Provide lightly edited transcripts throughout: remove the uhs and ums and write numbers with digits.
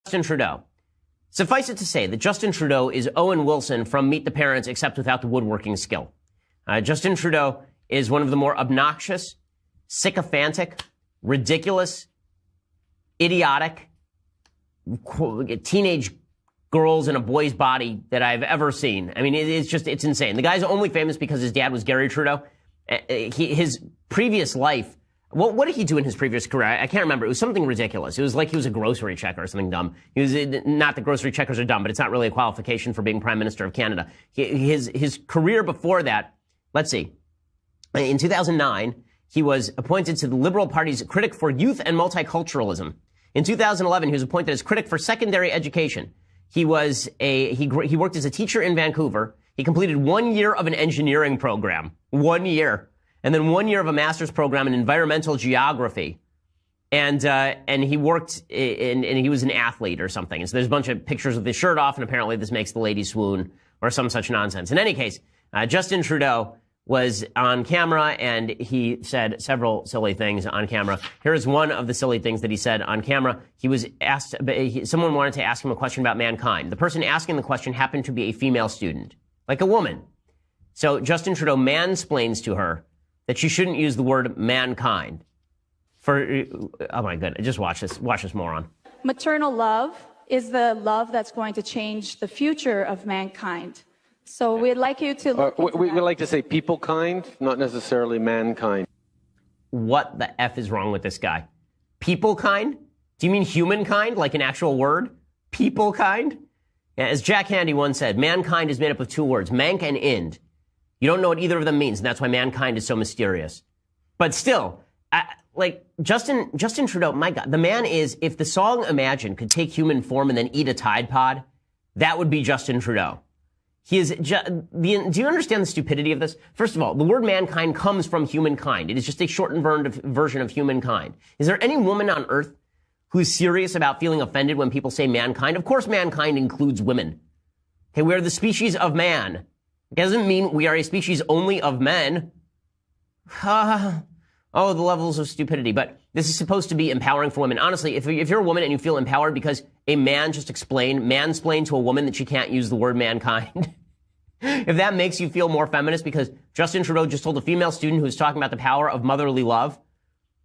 Justin Trudeau. Suffice it to say that Justin Trudeau is Owen Wilson from Meet the Parents, except without the woodworking skill. Justin Trudeau is one of the more obnoxious, sycophantic, ridiculous, idiotic teenage girls in a boy's body that I've ever seen. I mean, it's insane. The guy's only famous because his dad was Gary Trudeau. His previous life, what did he do in his previous career? I can't remember. It was something ridiculous. It was like he was a grocery checker or something dumb. He was, not that grocery checkers are dumb, but it's not really a qualification for being Prime Minister of Canada. His career before that, let's see. In 2009, he was appointed to the Liberal Party's critic for youth and multiculturalism. In 2011, he was appointed as critic for secondary education. He worked as a teacher in Vancouver. He completed 1 year of an engineering program. 1 year. And then 1 year of a master's program in environmental geography. And he worked and he was an athlete or something. And so there's a bunch of pictures of his shirt off, and apparently this makes the ladies swoon or some such nonsense. In any case, Justin Trudeau was on camera, and he said several silly things on camera. Here is one of the silly things that he said on camera. He was asked, someone wanted to ask him a question about mankind. The person asking the question happened to be a female student, like a woman. So Justin Trudeau mansplains to her that she shouldn't use the word mankind. Oh my goodness, just watch this moron. Maternal love is the love that's going to change the future of mankind. So we'd like you to look into we like to say peoplekind, not necessarily mankind. What the F is wrong with this guy? Peoplekind? Do you mean humankind, like an actual word? Peoplekind? Yeah, as Jack Handy once said, mankind is made up of two words, mank and ind. You don't know what either of them means, and that's why mankind is so mysterious. But still, Justin Trudeau, my God, the man is, if the song Imagine could take human form and then eat a Tide Pod, that would be Justin Trudeau. Do you understand the stupidity of this? First of all, the word mankind comes from humankind. It is just a shortened version of humankind. Is there any woman on earth who's serious about feeling offended when people say mankind? Of course, mankind includes women. Okay, we are the species of man. It doesn't mean we are a species only of men. The levels of stupidity. But this is supposed to be empowering for women. Honestly, if you're a woman and you feel empowered because a man just mansplained to a woman that she can't use the word mankind, if that makes you feel more feminist because Justin Trudeau just told a female student who was talking about the power of motherly love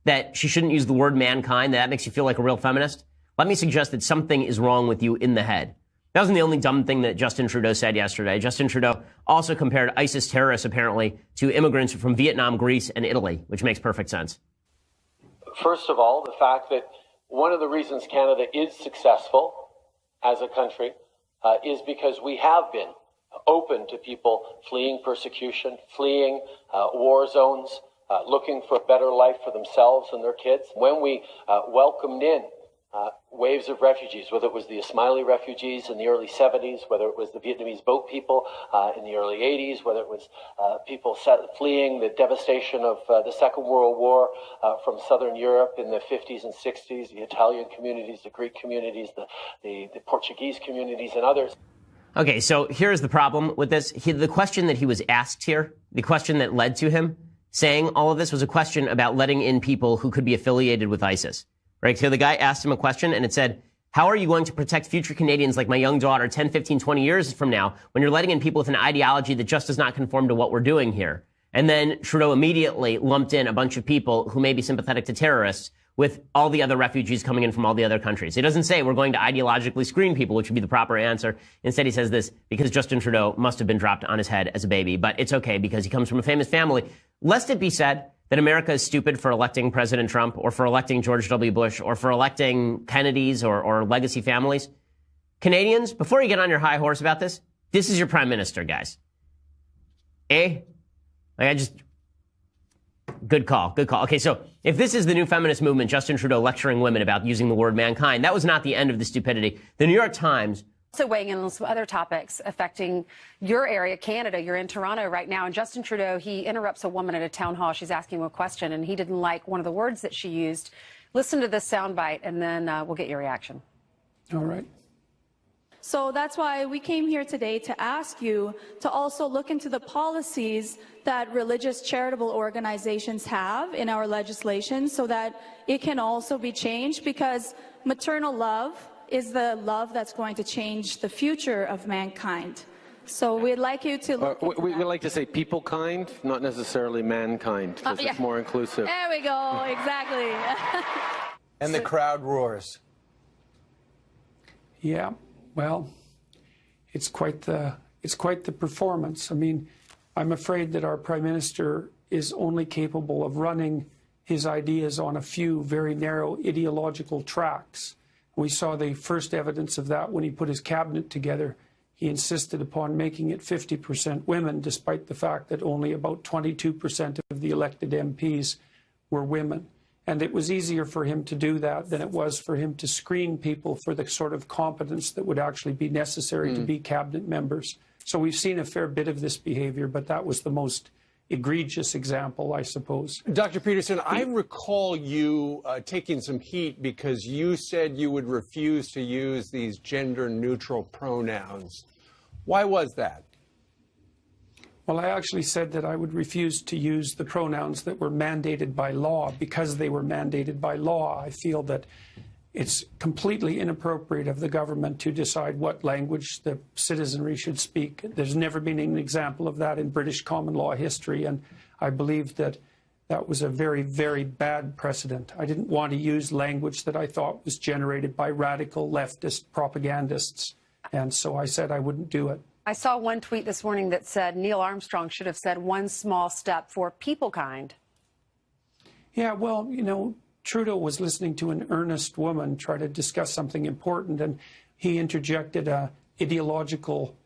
that she shouldn't use the word mankind, that makes you feel like a real feminist, let me suggest that something is wrong with you in the head. That wasn't the only dumb thing that Justin Trudeau said yesterday. Justin Trudeau also compared ISIS terrorists, apparently, to immigrants from Vietnam, Greece, and Italy, which makes perfect sense. First of all, the fact that one of the reasons Canada is successful as a country is because we have been open to people fleeing persecution, fleeing war zones, looking for a better life for themselves and their kids. When we welcomed in waves of refugees, whether it was the Ismaili refugees in the early 70s, whether it was the Vietnamese boat people in the early 80s, whether it was people fleeing the devastation of the Second World War from Southern Europe in the 50s and 60s, the Italian communities, the Greek communities, the Portuguese communities, and others. Okay, so here's the problem with this. The question that he was asked here, the question that led to him saying all of this was a question about letting in people who could be affiliated with ISIS. Right? So the guy asked him a question and it said, how are you going to protect future Canadians like my young daughter 10, 15, 20 years from now when you're letting in people with an ideology that just does not conform to what we're doing here? And then Trudeau immediately lumped in a bunch of people who may be sympathetic to terrorists with all the other refugees coming in from all the other countries. He doesn't say we're going to ideologically screen people, which would be the proper answer. Instead, he says this because Justin Trudeau must have been dropped on his head as a baby. But it's okay because he comes from a famous family. Lest it be said that America is stupid for electing President Trump or for electing George W. Bush or for electing Kennedys or legacy families. Canadians, before you get on your high horse about this is your prime minister, guys. Good call. Okay, so if this is the new feminist movement, Justin Trudeau lecturing women about using the word mankind, that was not the end of the stupidity. The New York Times also weighing in on some other topics affecting your area, Canada. You're in Toronto right now, and Justin Trudeau, he interrupts a woman at a town hall. She's asking him a question, and he didn't like one of the words that she used. Listen to this soundbite, and then we'll get your reaction. All right. So that's why we came here today to ask you to also look into the policies that religious charitable organizations have in our legislation so that it can also be changed, because maternal love is the love that's going to change the future of mankind. So we'd like you to look into we that. like to say people-kind, not necessarily mankind, because yeah. it's more inclusive. There we go, exactly. And the crowd roars. Yeah, well, it's quite the performance. I mean, I'm afraid that our Prime Minister is only capable of running his ideas on a few very narrow ideological tracks. We saw the first evidence of that when he put his cabinet together. He insisted upon making it 50% women, despite the fact that only about 22% of the elected MPs were women. And it was easier for him to do that than it was for him to screen people for the sort of competence that would actually be necessary to be cabinet members. So we've seen a fair bit of this behavior, but that was the most egregious example, I suppose. Dr. Peterson, I recall you taking some heat because you said you would refuse to use these gender-neutral pronouns. Why was that? Well, I actually said that I would refuse to use the pronouns that were mandated by law because they were mandated by law. I feel that it's completely inappropriate of the government to decide what language the citizenry should speak. There's never been an example of that in British common law history, and I believe that that was a very, very bad precedent. I didn't want to use language that I thought was generated by radical leftist propagandists, and so I said I wouldn't do it. I saw one tweet this morning that said Neil Armstrong should have said one small step for Peoplekind. Yeah, well, you know, Trudeau was listening to an earnest woman try to discuss something important, and he interjected a ideological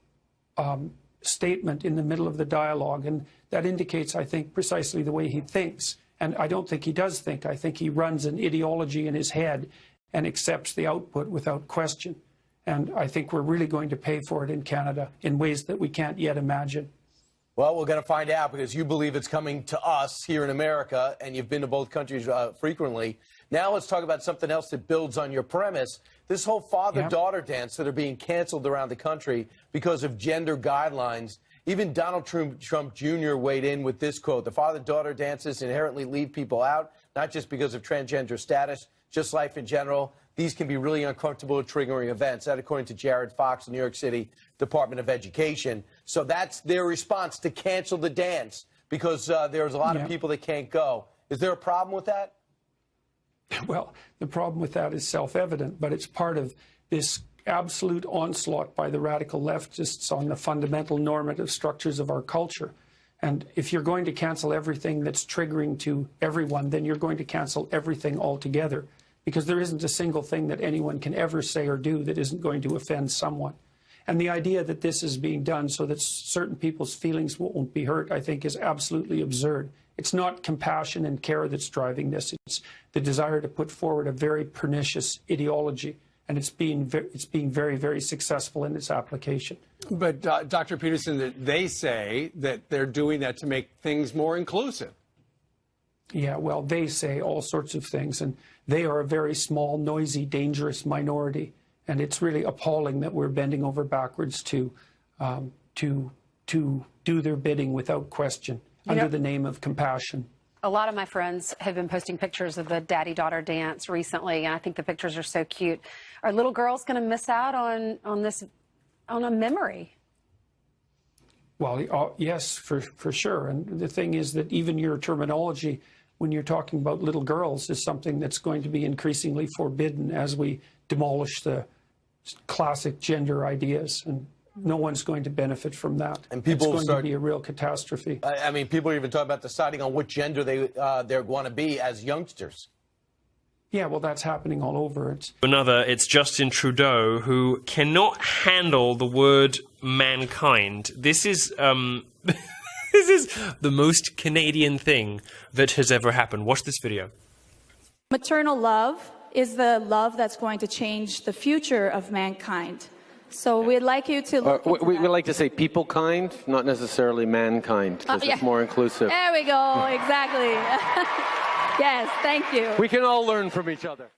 statement in the middle of the dialogue, and that indicates, I think, precisely the way he thinks. And I don't think he does think. I think he runs an ideology in his head and accepts the output without question. And I think we're really going to pay for it in Canada in ways that we can't yet imagine. Well, we're going to find out because you believe it's coming to us here in America, and you've been to both countries frequently. Now let's talk about something else that builds on your premise. This whole father-daughter dance that are being canceled around the country because of gender guidelines. Even Donald Trump Jr. weighed in with this quote: "The father-daughter dances inherently leave people out, not just because of transgender status, just life in general. These can be really uncomfortable, triggering events." That according to Jared Fox, New York City Department of Education. So that's their response to cancel the dance because there's a lot of people that can't go. Is there a problem with that? Well, the problem with that is self-evident, but it's part of this absolute onslaught by the radical leftists on the fundamental normative structures of our culture. And if you're going to cancel everything that's triggering to everyone, then you're going to cancel everything altogether, because there isn't a single thing that anyone can ever say or do that isn't going to offend someone. And the idea that this is being done so that certain people's feelings won't be hurt, I think, is absolutely absurd. It's not compassion and care that's driving this. It's the desire to put forward a very pernicious ideology, and it's being very, very successful in its application. But, Dr. Peterson, they say that they're doing that to make things more inclusive. Yeah, well, they say all sorts of things, and they are a very small, noisy, dangerous minority. And it's really appalling that we're bending over backwards to do their bidding without question, under the name of compassion. A lot of my friends have been posting pictures of the daddy-daughter dance recently, and I think the pictures are so cute. Are little girls going to miss out on a memory? Well, yes, for sure. And the thing is that even your terminology, when you're talking about little girls, is something that's going to be increasingly forbidden as we demolish the classic gender ideas, and no one's going to benefit from that. And people it's going to be a real catastrophe. I mean, people are even talking about deciding on what gender they're going to be as youngsters. Yeah, well, that's happening all over. It's Justin Trudeau, who cannot handle the word mankind. This is this is the most Canadian thing that has ever happened. Watch this video. Maternal love is the love that's going to change the future of mankind. So we'd like you to look into we that. like to say people-kind, not necessarily mankind, because it's more inclusive. There we go, exactly. Yes, thank you. We can all learn from each other.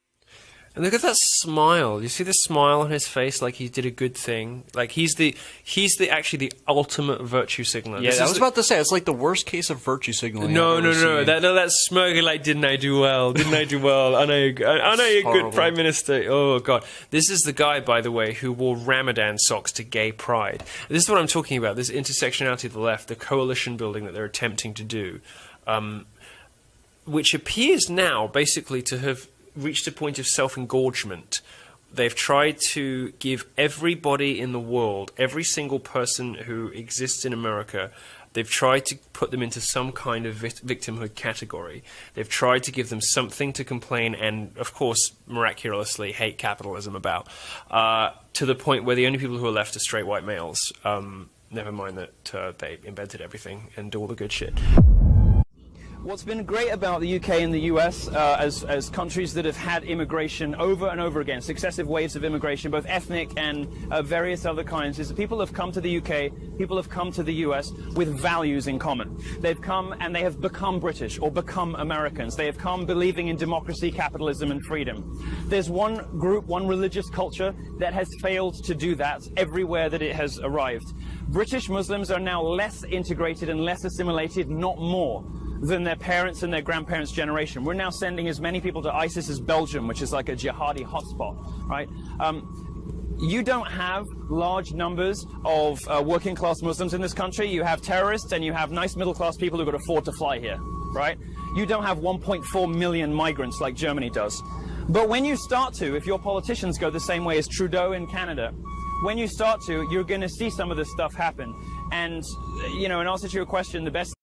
And look at that smile. You see the smile on his face, like he did a good thing. Like he's actually the ultimate virtue signaler. Yeah, I was about to say it's like the worst case of virtue signaling. No. That smirking, like, didn't I do well? Didn't I do well? Aren't I a good prime minister? Oh God, this is the guy, by the way, who wore Ramadan socks to gay pride. This is what I'm talking about. This intersectionality of the left, the coalition building that they're attempting to do, which appears now basically to have reached a point of self-engorgement. They've tried to give everybody in the world, every single person who exists in America, they've tried to put them into some kind of victimhood category. They've tried to give them something to complain and, of course, miraculously hate capitalism about, to the point where the only people who are left are straight white males. Never mind that they invented everything and do all the good shit. What's been great about the UK and the US as countries that have had immigration over and over again, successive waves of immigration, both ethnic and various other kinds, is that people have come to the UK, people have come to the US with values in common. They've come and they have become British or become Americans. They have come believing in democracy, capitalism and freedom. There's one group, one religious culture that has failed to do that everywhere that it has arrived. British Muslims are now less integrated and less assimilated, not more, than their parents and their grandparents' generation. We're now sending as many people to ISIS as Belgium, which is like a jihadi hotspot, right? You don't have large numbers of working-class Muslims in this country. You have terrorists and you have nice middle-class people who could afford to fly here, right? You don't have 1.4 million migrants like Germany does. But when you start to, if your politicians go the same way as Trudeau in Canada, when you start to, you're going to see some of this stuff happen. And, you know, in answer to your question, the best